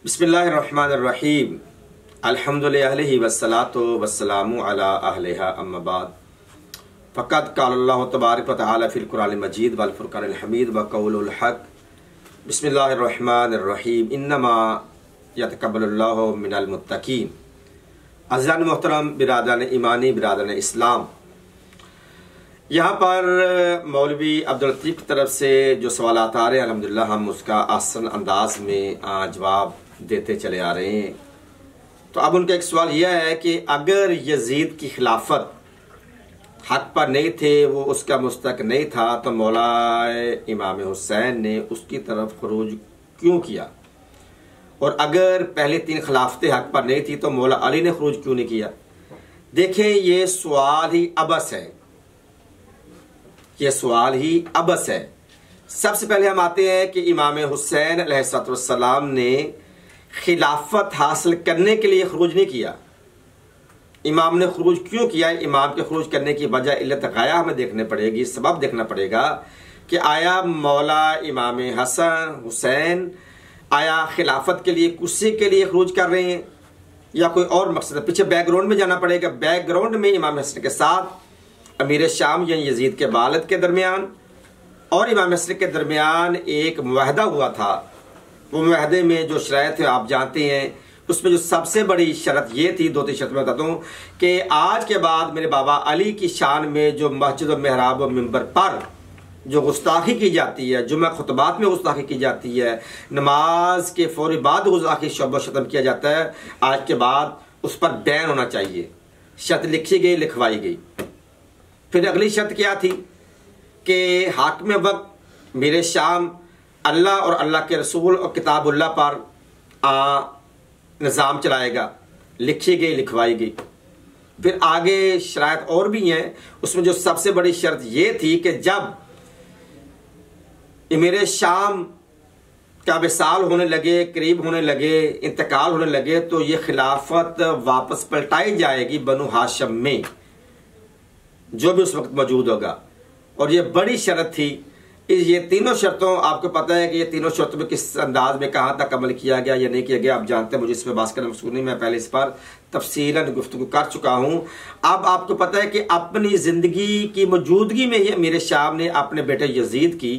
बिस्मिल्लाहिर्रहमानिर्रहीम अल्हम्दुलिल्लाहि वस्सलातु वस्सलामु अला अहलिहा अम्मा बाद फ़क़द क़ालल्लाहु तबारक व तआला फ़िल क़ुरानिल मजीद वल फ़ुरक़ानिल हमीद व क़ौलुल हक़ बिस्मिल्लाहिर्रहमानिर्रहीम इन्नमा यतक़ब्बलुल्लाहु मिनल मुत्तक़ीन। अज़ीज़ान मोहतरम बिरादरान ईमानी बिरादरान इस्लाम, यहाँ पर मौलवी अब्दुल लतीफ़ की तरफ से जो सवालात आ रहे हैं अल्हम्दुलिल्लाह हम उसका आसान अंदाज में जवाब देते चले आ रहे हैं। तो अब उनका एक सवाल यह है कि अगर यजीद की खिलाफत हक पर नहीं थे, वो उसका मुस्तक नहीं था, तो मौला इमाम हुसैन ने उसकी तरफ खरूज क्यों किया? और अगर पहले तीन खिलाफतें हक पर नहीं थी तो मौला अली ने खरूज क्यों नहीं किया? देखें, ये सवाल ही अबस है, ये सवाल ही अबस है। सबसे पहले हम आते हैं कि इमाम हुसैन अलैहिस्सलाम ने खिलाफत हासिल करने के लिए खरूज नहीं किया। इमाम ने खरूज क्यों किया? इमाम के खरूज करने की वजह इल्लत गाया हमें देखने पड़ेगी, सबब देखना पड़ेगा कि आया मौला इमाम हसन हुसैन आया खिलाफत के लिए कुर्सी के लिए खरूज कर रहे हैं या कोई और मकसद है? पीछे बैकग्राउंड में जाना पड़ेगा। बैकग्राउंड में इमाम हसन के साथ अमीर शाम यानी यजीद के वालिद के दरमियान और इमाम हसन के दरमियान एक मुआहदा हुआ था। वो मुआहदे में जो शराइत है आप जानते हैं, उसमें जो सबसे बड़ी शर्त ये थी, दो तीन शर्त मैं बताता हूँ कि आज के बाद मेरे बाबा अली की शान में जो मस्जिद और मेहराब और मिंबर पर जो गुस्ताखी की जाती है, जुम्मा खुतबात में गुस्ताखी की जाती है, नमाज के फौरी बाद गुस्ताखी शब्द शतम किया जाता है, आज के बाद उस पर बैन होना चाहिए। शर्त लिखी गई, लिखवाई गई। फिर अगली शर्त क्या थी कि हाकिम वक्त मेरे शाम अल्लाह और अल्लाह के रसूल और किताबुल्लाह पर निज़ाम चलाएगा। लिखी गई, लिखवाई गई। फिर आगे शराइत और भी हैं, उसमें जो सबसे बड़ी शर्त ये थी कि जब मेरे शाम का विसाल होने लगे, करीब होने लगे, इंतकाल होने लगे, तो ये खिलाफत वापस पलटाई जाएगी बनु हाशिम में, जो भी उस वक्त मौजूद होगा। और ये बड़ी शर्त थी। ये तीनों शर्तों, आपको पता है कि ये तीनों शर्तों में किस अंदाज में कहाँ तक अमल किया गया या नहीं किया गया, आप जानते हैं। मुझे इस पर बात करना मकसूद नहीं, मैं पहले इस पर तफसीलन गुफ्तगू कर चुका हूँ। अब आपको पता है कि अपनी ज़िंदगी की मौजूदगी में ये मेरे शाम ने अपने बेटे यजीद की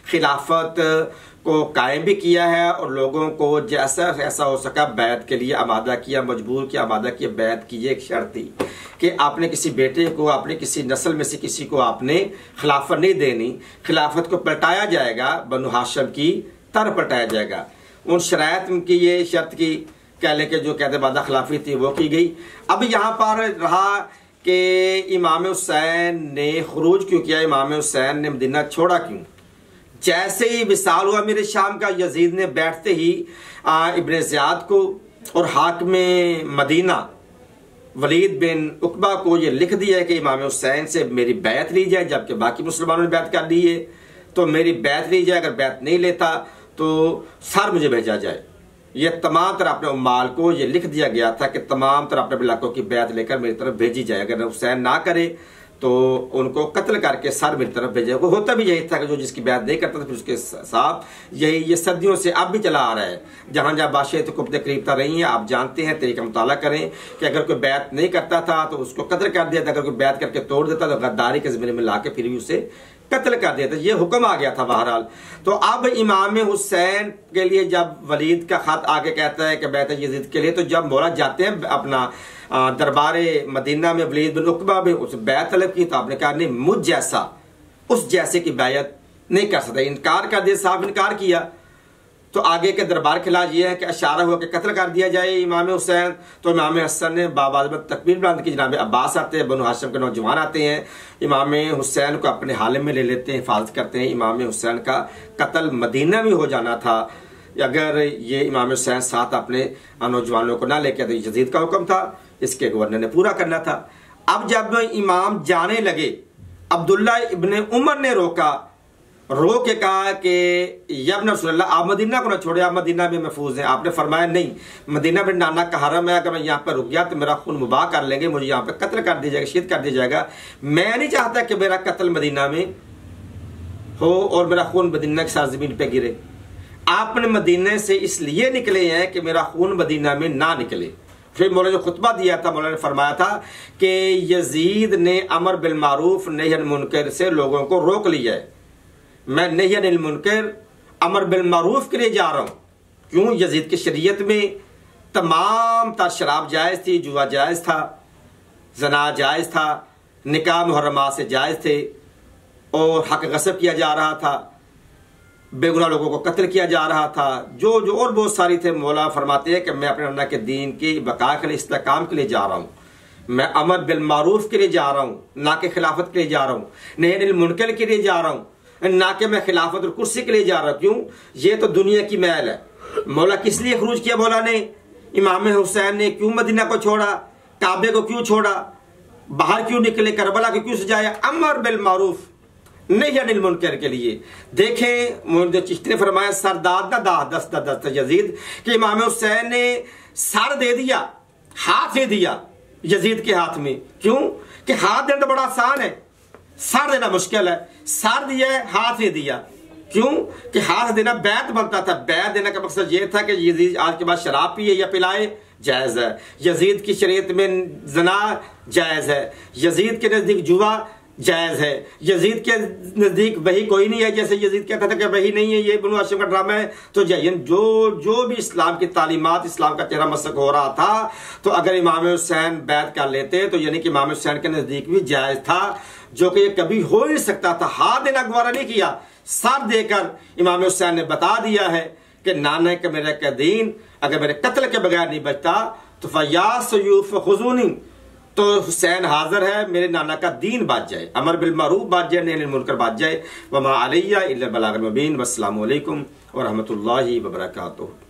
खिलाफत को कायम भी किया है और लोगों को जैसा ऐसा हो सका बैत के लिए आमादा किया, मजबूर किया, आमादा किया। बैत की ये एक शर्त थी कि आपने किसी बेटे को, आपने किसी नस्ल में से किसी को आपने खिलाफत नहीं देनी, खिलाफत को पलटाया जाएगा, बनु हाशिम की तरफ पलटाया जाएगा। उन शराइत की ये शर्त की कह लें कि जो कहते वादा खिलाफी थी वो की गई। अब यहाँ पर रहा कि इमाम हुसैन ने खरूज क्यों किया, इमाम हुसैन ने मदीना छोड़ा क्यों? जैसे ही विसाल हुआ मेरे शाम का, यजीद ने बैठते ही इब्न ज़ियाद को और हाकिम मदीना वलीद बिन उकबा को ये लिख दिया है कि इमाम हुसैन से मेरी बैत ली जाए, जबकि बाकी मुसलमानों ने बैत कर ली है, तो मेरी बैत ली जाए। अगर बैत नहीं लेता तो सर मुझे भेजा जाए। ये तमाम तरह अपने उम्माल को ये लिख दिया गया था कि तमाम तरह अपने इलाकों की बैत लेकर मेरी तरफ भेजी जाए। अगर हुसैन ना करे तो उनको कत्ल करके सर मेरी तरफ भेजे। वो होता भी यही था कि जो जिसकी बैत नहीं करता था फिर उसके साथ यही ये सदियों से अब भी चला आ रहा है। जहां जहां बादशाह कुब्बते करीबता रही हैं, आप जानते हैं, तरीका मुताला करें कि अगर कोई बैत नहीं करता था तो उसको कत्ल कर दिया था, अगर कोई बैत करके तोड़ देता तो गद्दारी के ज़मीन में लाके फिर भी उसे कत्ल कर दिया था। ये हुक्म आ गया था बहरहाल। तो अब इमाम हुसैन के लिए जब वलीद का खत आगे कहता है कि बैत यजीद के लिए, तो जब मौला जाते हैं अपना दरबारे मदीना में वलीद बिन उकबा में उस बैत तलब की, तो आपने कहा नहीं, मुझ जैसा उस जैसे की बैत नहीं कर सकता, इनकार कर दिया, साफ इनकार किया। तो आगे के दरबार के इलाज ये है कि अशारा हुआ कि कत्ल कर दिया जाए इमाम हुसैन। तो इमाम हसन ने बाबाद में तकबीर बुलंद की, जनाब अब्बास आते हैं, बनु हाशिम के नौजवान आते हैं, इमाम हुसैन को अपने हाल में ले लेते हैं, हिफाजत करते हैं। इमाम हुसैन का कत्ल मदीना में हो जाना था। अगर ये इमाम हुसैन साथ अपने नौजवानों को ना लेके, तो यजीद का हुक्म था, इसके गवर्नर ने पूरा करना था। अब जब इमाम जाने लगे, अब्दुल्ला इब्ने उमर ने रो के कहा कि यब्न रसूलल्लाह, आप मदीना को ना छोड़े, आप मदीना में महफूज हैं। आपने फरमाया नहीं, मदीना में नाना का हरम है, अगर मैं यहाँ पर रुक गया तो मेरा खून मुबाह कर लेंगे, मुझे यहाँ पर कत्ल कर दिया जाएगा, शहीद कर दिया जाएगा। मैं नहीं चाहता कि मेरा कत्ल मदीना में हो और मेरा खून मदीना के साथ जमीन पे गिरे। आपने मदीने से इसलिए निकले हैं कि मेरा खून मदीना में ना निकले। फिर मौला ने खुतबा दिया था, मौला ने फरमाया था कि यजीद ने अमर बिल मारूफ नही अनिल मुनकर से लोगों को रोक लिया है। मैं नही अनिल मुनकर अमर बिल मारूफ के लिए जा रहा हूँ। क्यों? यजीद की शरीयत में तमाम तर शराब जायज़ थी, जुआ जायज़ था, जना जायज़ था, निकाह मुहर्रमा से जायज़ थे, और हक गसब किया जा रहा था, बेगुनाह लोगों को कत्ल किया जा रहा था, जो और बहुत सारी थे। मौला फरमाते हैं कि मैं अपने अल्लाह के दीन की बका के लिए, इस्तेकाम के लिए जा रहा हूँ। मैं अमर बिल मारूफ के लिए जा रहा हूँ, ना कि खिलाफत के लिए जा रहा हूँ। नही अनिल मुनकर के लिए जा रहा हूँ, ना कि मैं खिलाफत और कुर्सी के लिए जा रहा हूँ। क्यों? ये तो दुनिया की मैल है। मौला किस लिए खरूज किया? मौला ने इमाम हुसैन ने क्यों मदीना को छोड़ा, काबे को क्यों छोड़ा, बाहर क्यों निकले, करबला को क्यों सजाया? अमर बिल मारूफ नहीं अनिल मुनकर के लिए। देखें जो चिश्ती ने फरमाया, सरदाद दा दस्त दस्त यजीद, कि इमाम हुसैन ने सर दे दिया, हाथ दे दिया यजीद के हाथ में। क्यों? कि हाथ देना तो बड़ा आसान है, सर देना मुश्किल है। सर दिया है, हाथ नहीं दिया। क्यों? कि हाथ देना बैत बनता था। बैत देने का मकसद यह था कि यजीद आज के बाद शराब पिए या पिलाए, जायज है। यजीद की शरीयत में जना जायज है, यजीद के नजदीक जुआ जायज है, यजीद के नजदीक वही कोई नहीं है। जैसे यजीद कहता था कि वही नहीं है, ये बनु हाशिम का ड्रामा है। तो जो भी इस्लाम की तालीमात, इस्लाम का चेहरा मसक हो रहा था, तो अगर इमाम हुसैन बैत कर लेते तो यानी कि इमाम हुसैन के नजदीक भी जायज था, जो कि ये कभी हो ही नहीं सकता था। हाथ देना गवारा नहीं किया, सर देकर इमाम हुसैन ने बता दिया है कि नाना के मेरे का दीन अगर मेरे कत्ल के बगैर नहीं बचता तो फयास सयूफ खुजूनी, तो हुसैन हाजिर है, मेरे नाना का दीन बात जाए, अमर बिल मारूफ बात जाए, नही अनिल मुनकर बात जाए। वमा अलैया इल्ला बलागुल मुबीन। वस्सलामु अलैकुम व रहमतुल्लाहि व बरकातुहू।